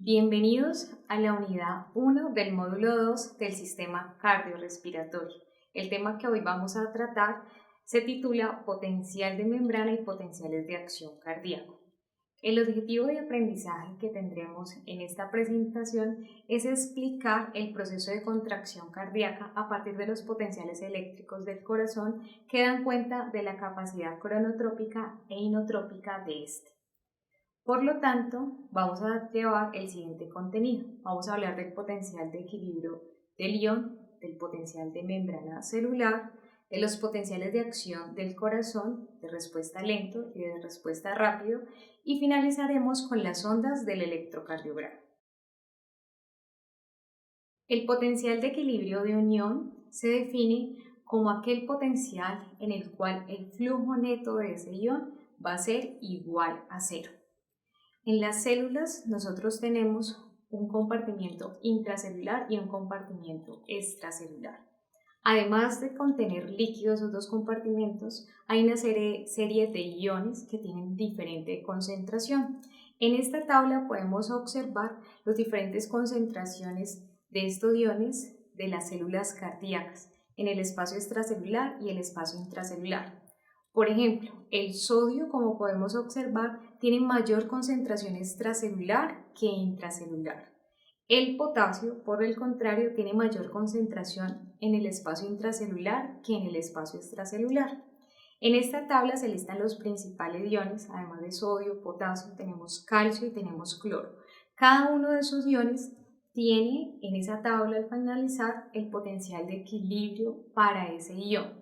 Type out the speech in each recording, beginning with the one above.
Bienvenidos a la unidad 1 del módulo 2 del sistema cardiorrespiratorio. El tema que hoy vamos a tratar se titula Potencial de membrana y potenciales de acción cardíaco. El objetivo de aprendizaje que tendremos en esta presentación es explicar el proceso de contracción cardíaca a partir de los potenciales eléctricos del corazón que dan cuenta de la capacidad cronotrópica e inotrópica de este. Por lo tanto, vamos a llevar el siguiente contenido. Vamos a hablar del potencial de equilibrio del ion, del potencial de membrana celular, de los potenciales de acción del corazón, de respuesta lento y de respuesta rápido, y finalizaremos con las ondas del electrocardiograma. El potencial de equilibrio de un ion se define como aquel potencial en el cual el flujo neto de ese ion va a ser igual a cero. En las células nosotros tenemos un compartimiento intracelular y un compartimiento extracelular. Además de contener líquidos esos dos compartimentos, hay una serie de iones que tienen diferente concentración. En esta tabla podemos observar las diferentes concentraciones de estos iones de las células cardíacas en el espacio extracelular y el espacio intracelular. Por ejemplo, el sodio, como podemos observar, tiene mayor concentración extracelular que intracelular. El potasio, por el contrario, tiene mayor concentración en el espacio intracelular que en el espacio extracelular. En esta tabla se listan los principales iones, además de sodio, potasio, tenemos calcio y tenemos cloro. Cada uno de esos iones tiene en esa tabla al finalizar el potencial de equilibrio para ese ion.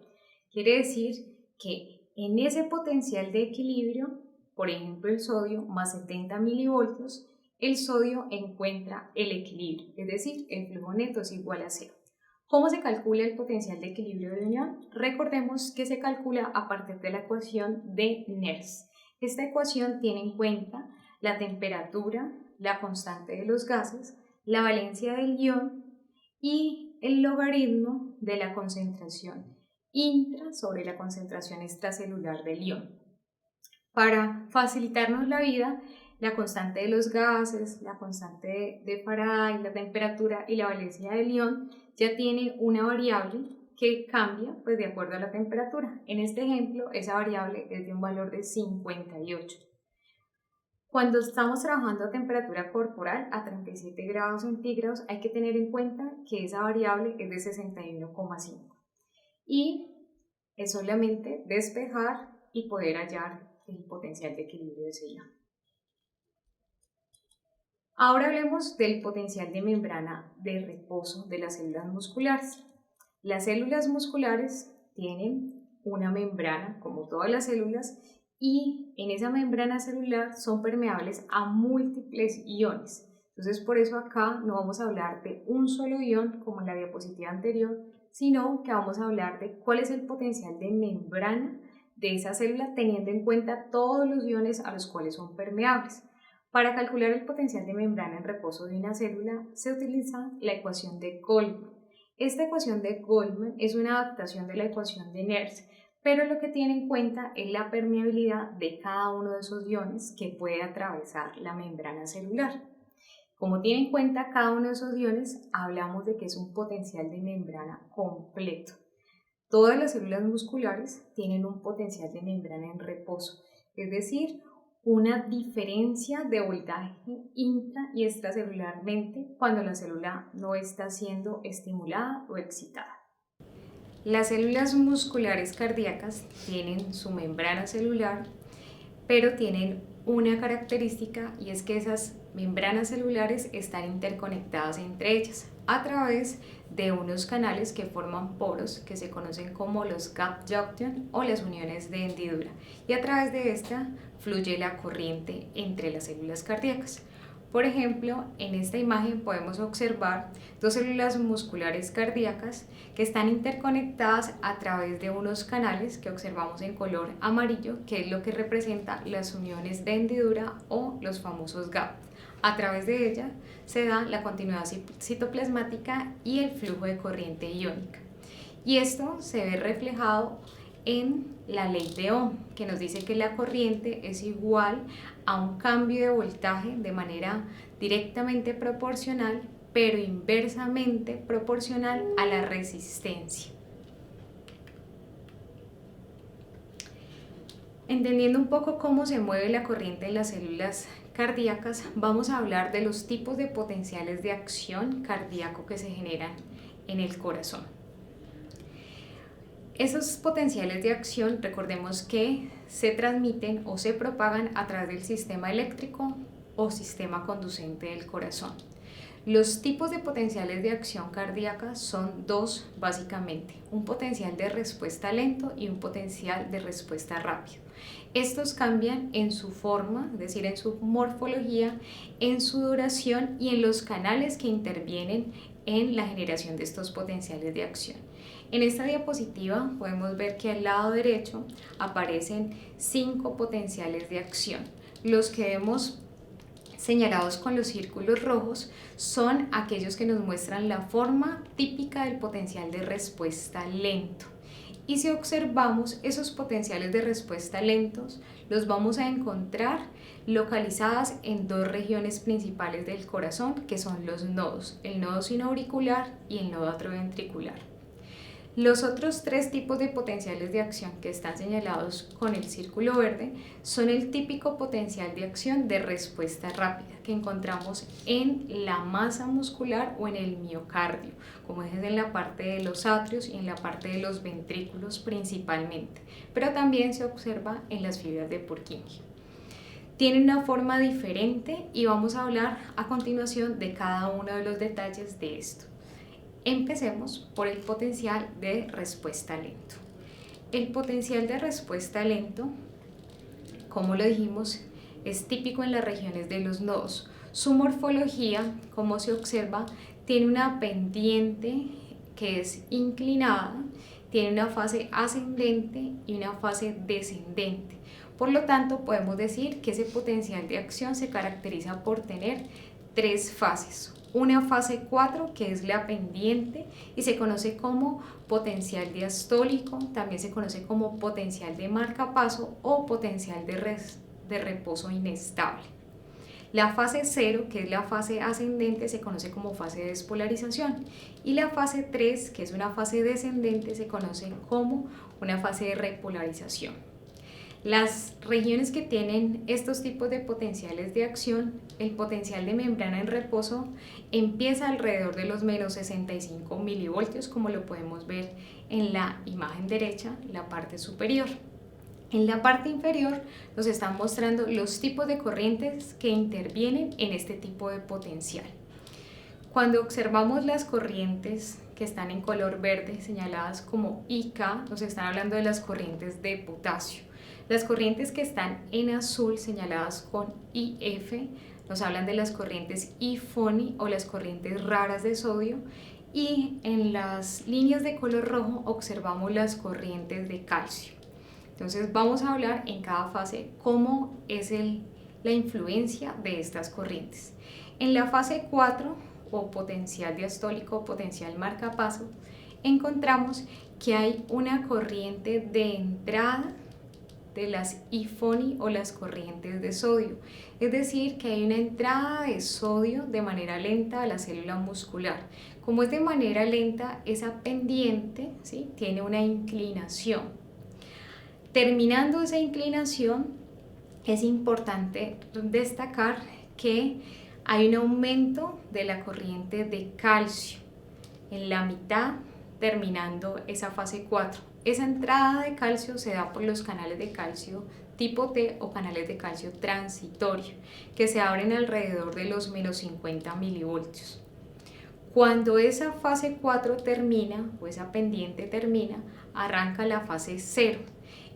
Quiere decir que en ese potencial de equilibrio, por ejemplo el sodio más 70 milivoltios, el sodio encuentra el equilibrio, es decir, el flujo neto es igual a cero. ¿Cómo se calcula el potencial de equilibrio de un ion? Recordemos que se calcula a partir de la ecuación de Nernst. Esta ecuación tiene en cuenta la temperatura, la constante de los gases, la valencia del ion y el logaritmo de la concentración intra sobre la concentración extracelular del ion. Para facilitarnos la vida, la constante de los gases, la constante de Faraday, la temperatura y la valencia del ion ya tiene una variable que cambia de acuerdo a la temperatura. En este ejemplo, esa variable es de un valor de 58. Cuando estamos trabajando a temperatura corporal a 37 grados centígrados, hay que tener en cuenta que esa variable es de 61,5. Y es solamente despejar y poder hallar el potencial de equilibrio de ese ion. Ahora hablemos del potencial de membrana de reposo de las células musculares. Las células musculares tienen una membrana, como todas las células, y en esa membrana celular son permeables a múltiples iones. Entonces, por eso acá no vamos a hablar de un solo ion como en la diapositiva anterior, sino que vamos a hablar de cuál es el potencial de membrana de esa célula teniendo en cuenta todos los iones a los cuales son permeables. Para calcular el potencial de membrana en reposo de una célula se utiliza la ecuación de Goldman. Esta ecuación de Goldman es una adaptación de la ecuación de Nernst, pero lo que tiene en cuenta es la permeabilidad de cada uno de esos iones que puede atravesar la membrana celular. Como tiene en cuenta cada uno de esos iones, hablamos de que es un potencial de membrana completo. Todas las células musculares tienen un potencial de membrana en reposo, es decir, una diferencia de voltaje intra y extracelularmente cuando la célula no está siendo estimulada o excitada. Las células musculares cardíacas tienen su membrana celular, pero tienen una característica y es que esas membranas celulares están interconectadas entre ellas a través de unos canales que forman poros que se conocen como los gap junction o las uniones de hendidura, y a través de esta fluye la corriente entre las células cardíacas. Por ejemplo, en esta imagen podemos observar dos células musculares cardíacas que están interconectadas a través de unos canales que observamos en color amarillo, que es lo que representa las uniones de hendidura o los famosos gap. A través de ella se da la continuidad citoplasmática y el flujo de corriente iónica. Y esto se ve reflejado en la ley de Ohm, que nos dice que la corriente es igual a un cambio de voltaje de manera directamente proporcional, pero inversamente proporcional a la resistencia. Entendiendo un poco cómo se mueve la corriente en las células cardíacas, vamos a hablar de los tipos de potenciales de acción cardíaco que se generan en el corazón. Esos potenciales de acción, recordemos que se transmiten o se propagan a través del sistema eléctrico o sistema conducente del corazón. Los tipos de potenciales de acción cardíaca son dos básicamente, un potencial de respuesta lento y un potencial de respuesta rápido. Estos cambian en su forma, es decir, en su morfología, en su duración y en los canales que intervienen en la generación de estos potenciales de acción. En esta diapositiva podemos ver que al lado derecho aparecen 5 potenciales de acción. Los que vemos señalados con los círculos rojos son aquellos que nos muestran la forma típica del potencial de respuesta lento. Y si observamos esos potenciales de respuesta lentos, los vamos a encontrar localizadas en dos regiones principales del corazón, que son los nodos, el nodo sinoauricular y el nodo atrioventricular. Los otros 3 tipos de potenciales de acción que están señalados con el círculo verde son el típico potencial de acción de respuesta rápida que encontramos en la masa muscular o en el miocardio, como es en la parte de los atrios y en la parte de los ventrículos principalmente, pero también se observa en las fibras de Purkinje. Tiene una forma diferente y vamos a hablar a continuación de cada uno de los detalles de esto. Empecemos por el potencial de respuesta lento. El potencial de respuesta lento, como lo dijimos, es típico en las regiones de los nodos. Su morfología, como se observa, tiene una pendiente que es inclinada, tiene una fase ascendente y una fase descendente. Por lo tanto, podemos decir que ese potencial de acción se caracteriza por tener 3 fases. Una fase 4 que es la pendiente y se conoce como potencial diastólico, también se conoce como potencial de marcapaso o potencial de reposo inestable. La fase 0, que es la fase ascendente, se conoce como fase de despolarización y la fase 3, que es una fase descendente, se conoce como una fase de repolarización. Las regiones que tienen estos tipos de potenciales de acción, el potencial de membrana en reposo empieza alrededor de los menos 65 milivoltios, como lo podemos ver en la imagen derecha, la parte superior. En la parte inferior nos están mostrando los tipos de corrientes que intervienen en este tipo de potencial. Cuando observamos las corrientes que están en color verde, señaladas como IK, nos están hablando de las corrientes de potasio. Las corrientes que están en azul, señaladas con IF, nos hablan de las corrientes IFONI o las corrientes raras de sodio. Y en las líneas de color rojo observamos las corrientes de calcio. Entonces vamos a hablar en cada fase cómo es la influencia de estas corrientes. En la fase 4, o potencial diastólico o potencial marcapaso, encontramos que hay una corriente de entrada de las IFONI o las corrientes de sodio, es decir, que hay una entrada de sodio de manera lenta a la célula muscular. Como es de manera lenta, esa pendiente, ¿sí?, tiene una inclinación. Terminando esa inclinación, es importante destacar que hay un aumento de la corriente de calcio en la mitad, terminando esa fase 4. Esa entrada de calcio se da por los canales de calcio tipo T o canales de calcio transitorio, que se abren alrededor de los menos 50 milivoltios. Cuando esa fase 4 termina, o esa pendiente termina, arranca la fase 0.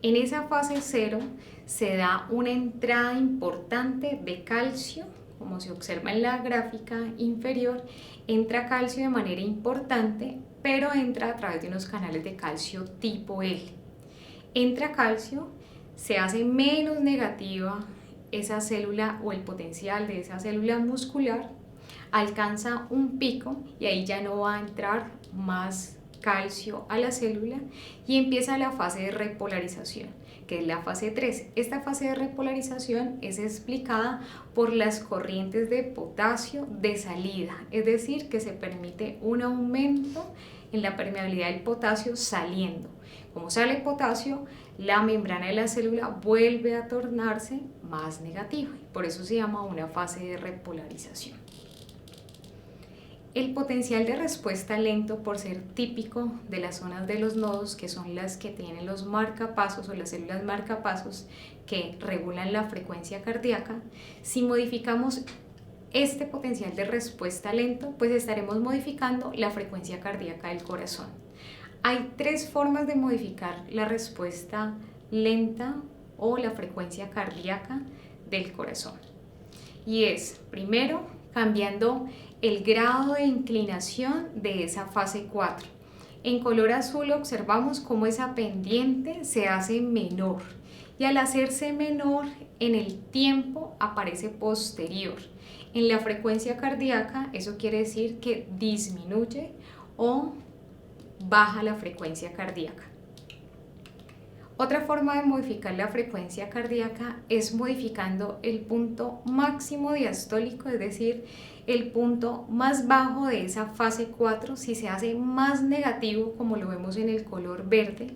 En esa fase 0 se da una entrada importante de calcio, como se observa en la gráfica inferior, entra calcio de manera importante, pero entra a través de unos canales de calcio tipo L. Entra calcio, se hace menos negativa esa célula o el potencial de esa célula muscular, alcanza un pico y ahí ya no va a entrar más calcio a la célula y empieza la fase de repolarización, que es la fase 3. Esta fase de repolarización es explicada por las corrientes de potasio de salida, es decir, que se permite un aumento en la permeabilidad del potasio saliendo. Como sale el potasio, la membrana de la célula vuelve a tornarse más negativa, por eso se llama una fase de repolarización. El potencial de respuesta lento, por ser típico de las zonas de los nodos, que son las que tienen los marcapasos o las células marcapasos que regulan la frecuencia cardíaca, si modificamos este potencial de respuesta lento, pues estaremos modificando la frecuencia cardíaca del corazón. Hay 3 formas de modificar la respuesta lenta o la frecuencia cardíaca del corazón. Y es, primero, cambiando el grado de inclinación de esa fase 4. En color azul observamos cómo esa pendiente se hace menor y al hacerse menor en el tiempo aparece posterior. En la frecuencia cardíaca eso quiere decir que disminuye o baja la frecuencia cardíaca. Otra forma de modificar la frecuencia cardíaca es modificando el punto máximo diastólico, es decir, el punto más bajo de esa fase 4. Si se hace más negativo, como lo vemos en el color verde,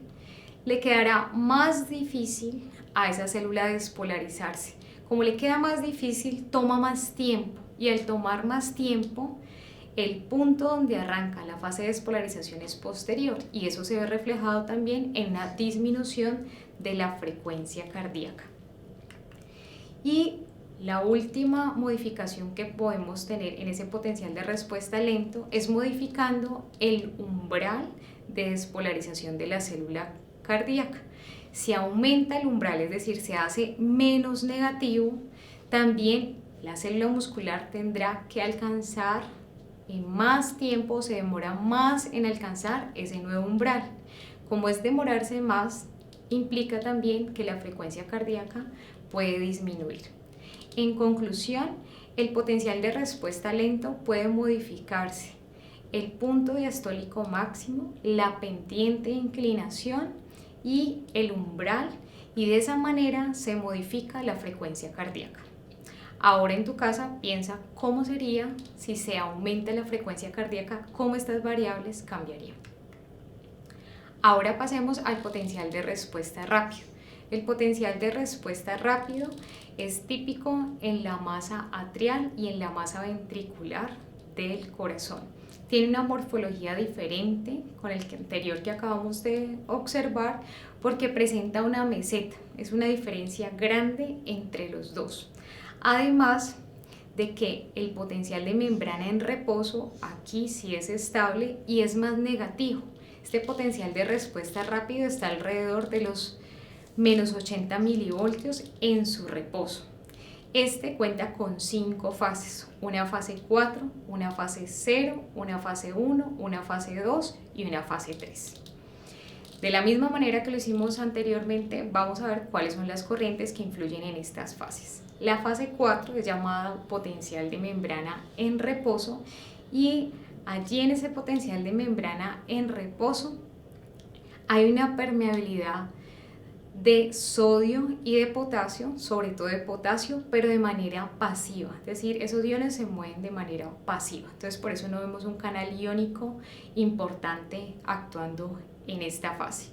le quedará más difícil a esa célula despolarizarse. Como le queda más difícil, toma más tiempo, y al tomar más tiempo, el punto donde arranca la fase de despolarización es posterior, y eso se ve reflejado también en una disminución de la frecuencia cardíaca. Y la última modificación que podemos tener en ese potencial de respuesta lento es modificando el umbral de despolarización de la célula cardíaca. Si aumenta el umbral, es decir, se hace menos negativo, también la célula muscular tendrá que alcanzar en más tiempo, se demora más en alcanzar ese nuevo umbral. Como es demorarse más, implica también que la frecuencia cardíaca puede disminuir. En conclusión, el potencial de respuesta lento puede modificarse el punto diastólico máximo, la pendiente de inclinación y el umbral, y de esa manera se modifica la frecuencia cardíaca. Ahora en tu casa piensa cómo sería si se aumenta la frecuencia cardíaca, cómo estas variables cambiarían. Ahora pasemos al potencial de respuesta rápido. El potencial de respuesta rápido es típico en la masa atrial y en la masa ventricular del corazón. Tiene una morfología diferente con el anterior que acabamos de observar porque presenta una meseta. Es una diferencia grande entre los dos. Además de que el potencial de membrana en reposo aquí sí es estable y es más negativo. Este potencial de respuesta rápido está alrededor de los menos 80 milivoltios en su reposo. Este cuenta con 5 fases, una fase 4, una fase 0, una fase 1, una fase 2 y una fase 3. De la misma manera que lo hicimos anteriormente, vamos a ver cuáles son las corrientes que influyen en estas fases. La fase 4 es llamada potencial de membrana en reposo y allí en ese potencial de membrana en reposo hay una permeabilidad de sodio y de potasio, sobre todo de potasio, pero de manera pasiva, es decir, esos iones se mueven de manera pasiva, entonces por eso no vemos un canal iónico importante actuando en esta fase.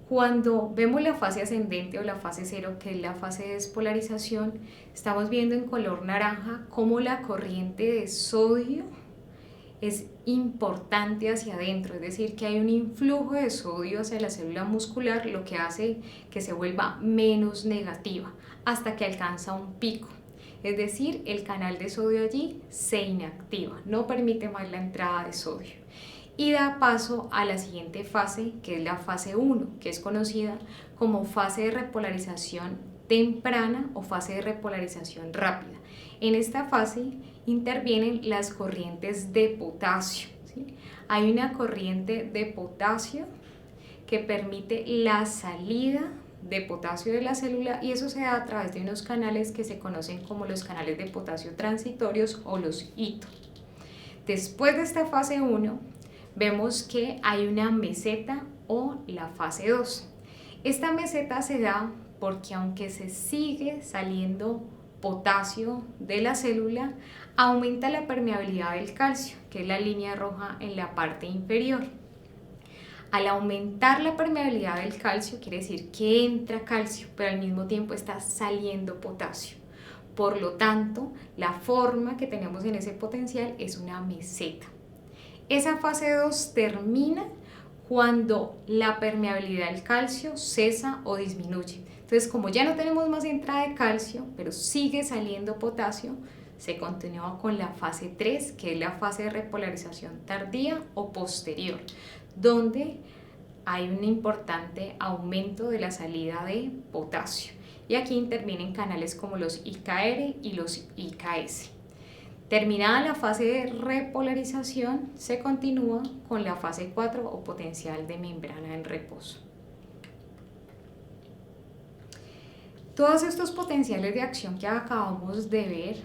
Cuando vemos la fase ascendente o la fase 0, que es la fase de despolarización, estamos viendo en color naranja cómo la corriente de sodio es importante hacia adentro, es decir, que hay un influjo de sodio hacia la célula muscular, lo que hace que se vuelva menos negativa hasta que alcanza un pico. Es decir, el canal de sodio allí se inactiva, no permite más la entrada de sodio y da paso a la siguiente fase, que es la fase 1, que es conocida como fase de repolarización temprana o fase de repolarización rápida. En esta fase intervienen las corrientes de potasio, ¿sí? Hay una corriente de potasio que permite la salida de potasio de la célula y eso se da a través de unos canales que se conocen como los canales de potasio transitorios o los hito. Después de esta fase 1 vemos que hay una meseta o la fase 2. Esta meseta se da porque aunque se sigue saliendo potasio de la célula, aumenta la permeabilidad del calcio, que es la línea roja en la parte inferior. Al aumentar la permeabilidad del calcio, quiere decir que entra calcio, pero al mismo tiempo está saliendo potasio. Por lo tanto, la forma que tenemos en ese potencial es una meseta. Esa fase 2 termina cuando la permeabilidad del calcio cesa o disminuye. Entonces, como ya no tenemos más entrada de calcio, pero sigue saliendo potasio, se continúa con la fase 3, que es la fase de repolarización tardía o posterior, donde hay un importante aumento de la salida de potasio. Y aquí intervienen canales como los IKR y los IKS. Terminada la fase de repolarización, se continúa con la fase 4 o potencial de membrana en reposo. Todos estos potenciales de acción que acabamos de ver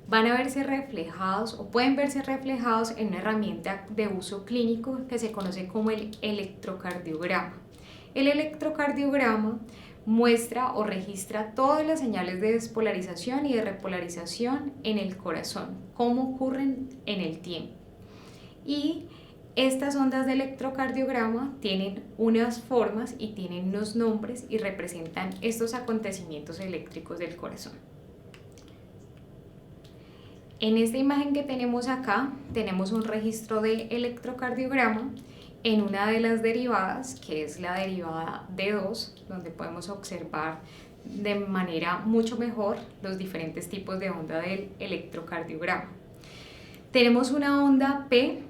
van a verse reflejados o pueden verse reflejados en una herramienta de uso clínico que se conoce como el electrocardiograma. El electrocardiograma muestra o registra todas las señales de despolarización y de repolarización en el corazón, cómo ocurren en el tiempo. Y estas ondas de electrocardiograma tienen unas formas y tienen unos nombres y representan estos acontecimientos eléctricos del corazón. En esta imagen que tenemos acá, tenemos un registro de electrocardiograma en una de las derivadas, que es la derivada D2, donde podemos observar de manera mucho mejor los diferentes tipos de onda del electrocardiograma. Tenemos una onda P,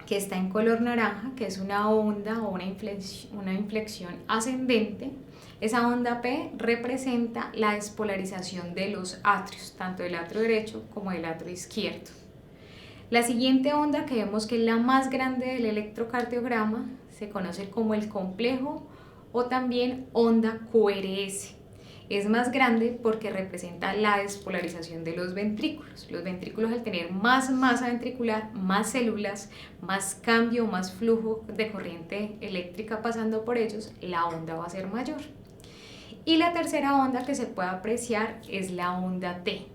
que está en color naranja, que es una onda o una inflexión ascendente. Esa onda P representa la despolarización de los atrios, tanto del atrio derecho como del atrio izquierdo. La siguiente onda, que vemos que es la más grande del electrocardiograma, se conoce como el complejo o también onda QRS. Es más grande porque representa la despolarización de los ventrículos. Los ventrículos, al tener más masa ventricular, más células, más cambio, más flujo de corriente eléctrica pasando por ellos, la onda va a ser mayor. Y la tercera onda que se puede apreciar es la onda T.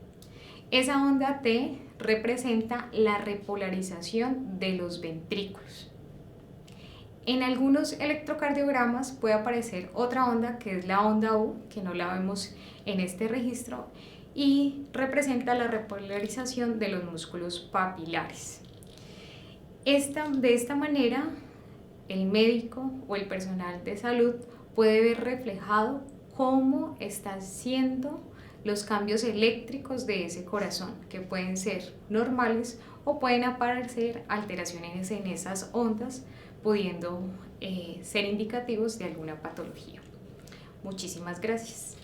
Esa onda T representa la repolarización de los ventrículos. En algunos electrocardiogramas puede aparecer otra onda, que es la onda U, que no la vemos en este registro, y representa la repolarización de los músculos papilares. De esta manera, el médico o el personal de salud puede ver reflejado cómo están siendo los cambios eléctricos de ese corazón, que pueden ser normales o pueden aparecer alteraciones en esas ondas, pudiendo ser indicativos de alguna patología. Muchísimas gracias.